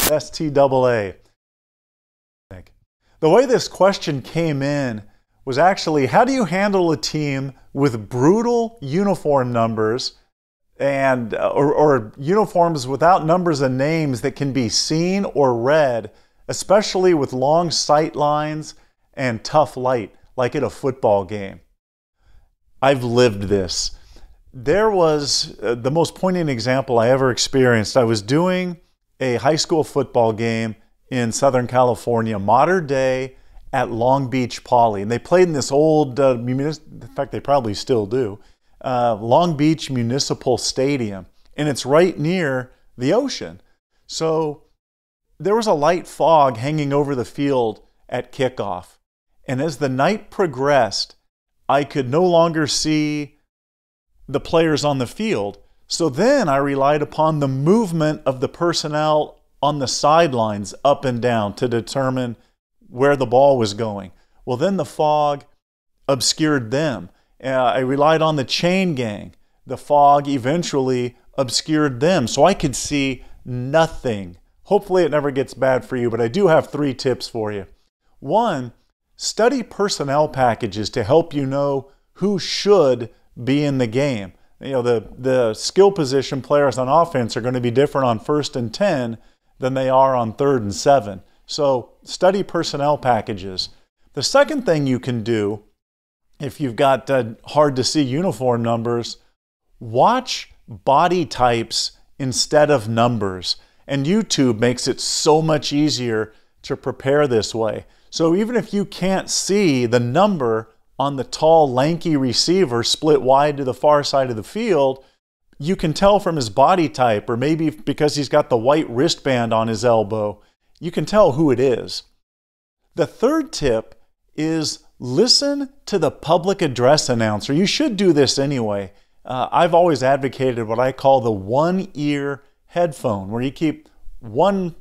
STAA. The way this question came in was actually, how do you handle a team with brutal uniform numbers and or uniforms without numbers and names that can be seen or read, especially with long sight lines and tough light, like at a football game? I've lived this. There was the most poignant example I ever experienced. I was doing a high school football game in Southern California, modern day, at Long Beach Poly. And they played in this old, in fact, they probably still do, Long Beach Municipal Stadium. And it's right near the ocean. So there was a light fog hanging over the field at kickoff. And as the night progressed, I could no longer see the players on the field. So then I relied upon the movement of the personnel on the sidelines up and down to determine where the ball was going. Well, then the fog obscured them. I relied on the chain gang. The fog eventually obscured them, so I could see nothing. Hopefully it never gets bad for you, but I do have 3 tips for you. 1, study personnel packages to help you know who should be in the game. You know, the skill position players on offense are going to be different on 1st and 10 than they are on 3rd and 7. So study personnel packages. The second thing you can do, if you've got hard to see uniform numbers, watch body types instead of numbers. And YouTube makes it so much easier to prepare this way. So even if you can't see the number on the tall, lanky receiver split wide to the far side of the field, you can tell from his body type, or maybe because he's got the white wristband on his elbow, you can tell who it is. The third tip is listen to the public address announcer. You should do this anyway. I've always advocated what I call the one-ear headphone, where you keep one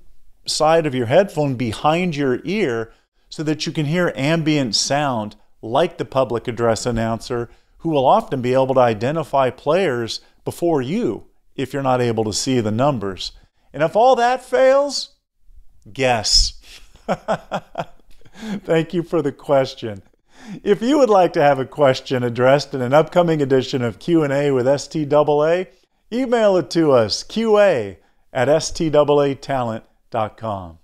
side of your headphone behind your ear so that you can hear ambient sound like the public address announcer, who will often be able to identify players before you if you're not able to see the numbers. And if all that fails, guess. Thank you for the question. If you would like to have a question addressed in an upcoming edition of Q&A with STAA, email it to us, qa@staatalent.com.